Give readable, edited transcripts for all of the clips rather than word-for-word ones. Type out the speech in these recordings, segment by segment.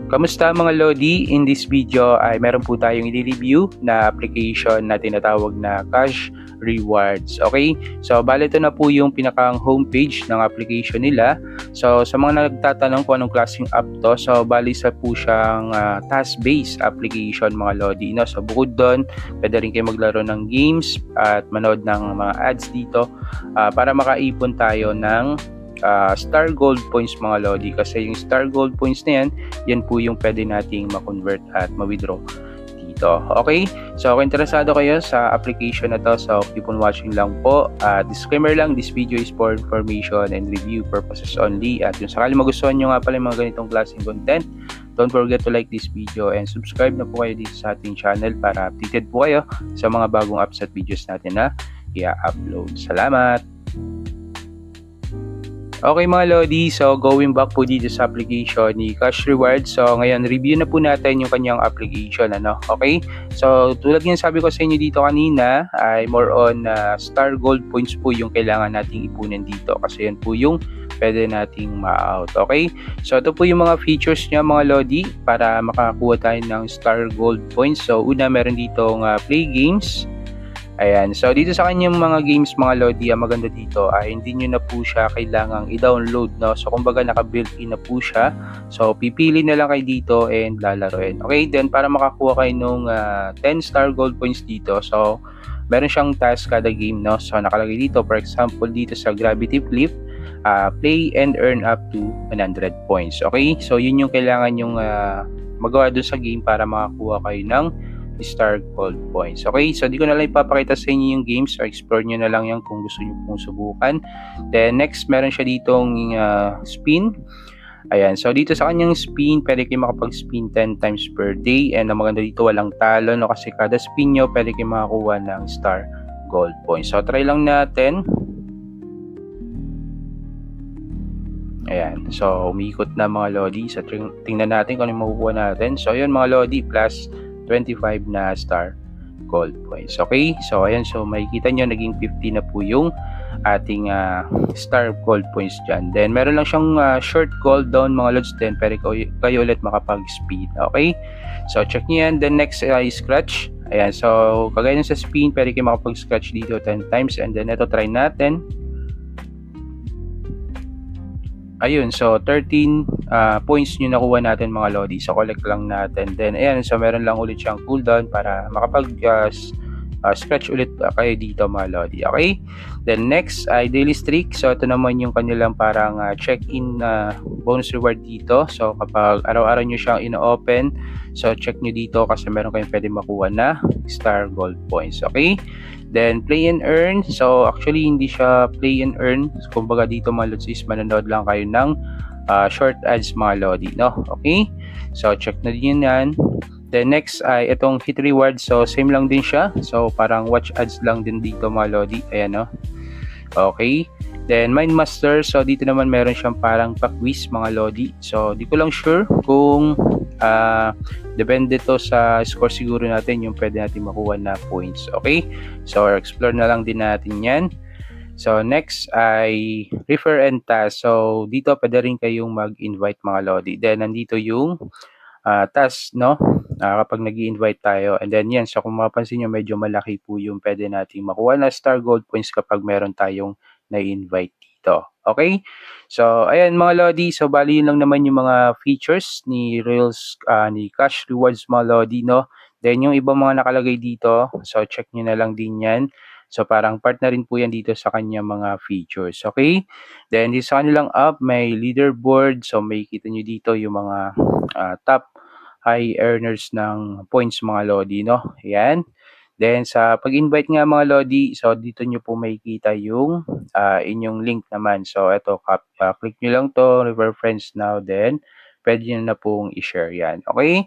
Kamusta mga Lodi? In this video ay meron po tayong i-review na application na tinatawag na Cash Rewards. Okay? So, bali ito na po yung pinakang homepage ng application nila. So, sa mga nagtatanong kung anong klaseng app to, so bali sa po siyang task-based application mga Lodi. No? So, bukod doon, pwede rin kayo maglaro ng games at manood ng mga ads dito para makaipon tayo ng Star Gold points mga Lodi, kasi yung Star Gold points na yan po yung pwede nating ma-convert at ma-withdraw dito. Okay? So kung interesado kayo sa application na to, so keep on watching lang po. Disclaimer lang, this video is for information and review purposes only. At kung sakali magustuhan nyo nga pala yung mga ganitong klaseng content, don't forget to like this video and subscribe na po kayo dito sa ating channel para updated po kayo sa mga bagong apps at videos natin na i-upload. Salamat! Okay mga Lodi, so going back po dito sa application ni Cash Rewards. So ngayon, review na po natin yung kanyang application. Okay? So tulad ng sabi ko sa inyo dito kanina, ay more on Star Gold points po yung kailangan nating ipunin dito. Kasi yan po yung pwede nating ma-out. Okay? So ito po yung mga features niya mga Lodi para makakuha tayo ng Star Gold points. So una, meron ditong play games. Ayan, so dito sa kanyang mga games mga Lodi, ang maganda dito ay hindi nyo na po siya kailangang i-download, no? So kumbaga naka-built-in na po siya. So pipili na lang kayo dito and lalaroin. Okay, then para makakuha kayo nung 10 star gold points dito, so meron siyang task kada game, no? So nakalagay dito, for example, dito sa Gravity Flip, play and earn up to 100 points. Okay, so yun yung kailangan yung magawa doon sa game para makakuha kayo ng Star Gold points. Okay, so di ko na lang ipapakita sa inyo yung games, or explore nyo na lang yan kung gusto nyo pong subukan. Then next, meron siya ditong spin. Ayan, so dito sa kanyang spin, pwede kayo makapag-spin 10 times per day, and ang maganda dito, walang talo, no? Kasi kada spin nyo, pwede kayo makakuha ng Star Gold points. So try lang natin. Ayan, so umiikot na mga Lodi. So tingnan natin kung ano makukuha natin. So yun mga Lodi, plus 25 na Star Gold points. Okay? So ayan, so makikita nyo naging 50 na po yung ating Star Gold points dyan. Then meron lang siyang short cooldown mga Lods, then pwede kayo ulit makapag-speed. Okay? So check nyo yan. Then next is scratch. Ayan, so kagaya sa spin, pwede kayo makapag-scratch dito 10 times, and then ito try natin. Ayun, so 13 points nyo nakuha natin mga Lodi. So collect lang natin. Then ayan, so meron lang ulit siyang cooldown para makapag scratch ulit kayo dito mga Lodi. Okay? Then next ay daily streak. So ito naman yung kanilang parang check-in bonus reward dito. So kapag araw-araw nyo siyang ino-open, so check nyo dito kasi meron kayong pwede makuha na Star Gold points. Okay? Then play and earn. So actually hindi siya play and earn. Kumbaga dito mga Lods is manonood lang kayo ng short ads mga Lodi, no? Okay? So check na din yan. Then next ay itong hit reward. So same lang din siya. So parang watch ads lang din dito mga Lodi. Ayan, no? Okay? Then Mind Master. So dito naman meron siyang parang pa-quiz mga Lodi. So di ko lang sure kung depende to sa score siguro natin yung pwede natin makuha na points. Okay? So explore na lang din natin yan. So next ay refer and task. So dito pwede rin kayong mag-invite mga Lodi. Then nandito yung task, no? Kapag nag-i-invite tayo. And then yan, so kung mapapansin nyo, medyo malaki po yung pwede natin makuha na Star Gold points kapag meron tayong na-invite dito. Okay? So ayan mga Lodi, so bali yun lang naman yung mga features ni Rails, ni Cash Rewards mga Lodi, no? Then yung ibang mga nakalagay dito, so check nyo na lang din yan. So parang part na rin po yan dito sa kanya mga features. Okay? Then dito sa kanilang app, may leaderboard. So makikita nyo dito yung mga top high earners ng points mga Lodi, no? Ayan. Then sa pag-invite nga mga Lodi, so dito nyo po makikita yung inyong link naman. So ito, click nyo lang to, refer friends now, then pwede nyo na pong i-share yan. Okay?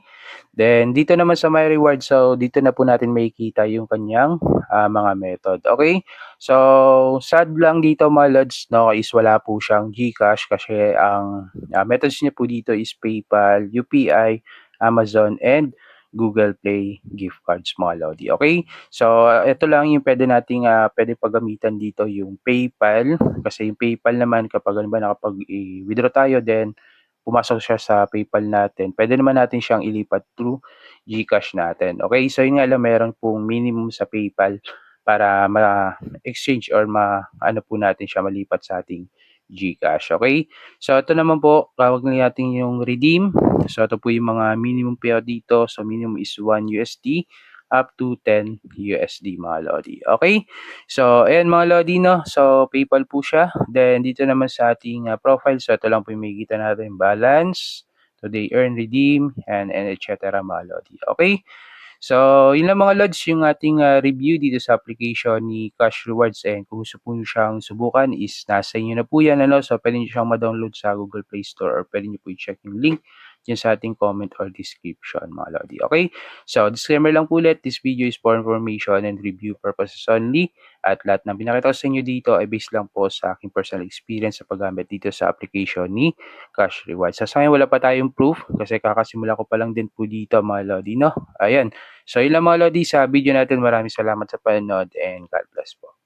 Then dito naman sa my reward, so dito na po natin makikita yung kanyang mga method. Okay? So sad lang dito mga Lods, no, is wala po siyang GCash kasi ang methods niya po dito is PayPal, UPI, Amazon, and Google Play gift cards mga Lodi. Okay? So ito lang yung pwede nating pwede paggamitan dito, yung PayPal, kasi yung PayPal naman kapag nakapag-withdraw tayo, then pumasok siya sa PayPal natin, pwede naman natin siyang ilipat through GCash natin. Okay, so yun nga lang meron pong minimum sa PayPal para ma-exchange or ma-ano po natin siya malipat sa ating GCash. Okay? So ito naman po, tawag na natin yung redeem. So ito po yung mga minimum payout dito. So minimum is 1 USD up to 10 USD mga Lodi. Okay? So ayan mga Lodi, no? So PayPal po siya. Then dito naman sa ating profile, so ito lang po yung makikita natin, balance, today earn, redeem, and etc. mga Lodi. Okay? So, yun lang mga lods yung ating review dito sa application ni Cash Rewards, and kung gusto po nyo siyang subukan is nasa inyo na po yan. Ano? So, pwede nyo siyang ma-download sa Google Play Store or pwede nyo po i-check yung link dyan sa ating comment or description mga lodi. Okay? So, disclaimer lang po ulit, this video is for information and review purposes only, at lahat ng pinakita ko sa inyo dito ay based lang po sa aking personal experience sa paggamit dito sa application ni Cash Rewards. Sa ngayon wala pa tayong proof kasi kakasimula ko pa lang din po dito mga lodi, no? Ayan. So, yun lang mga lodi sa video natin. Maraming salamat sa panonood and God bless po.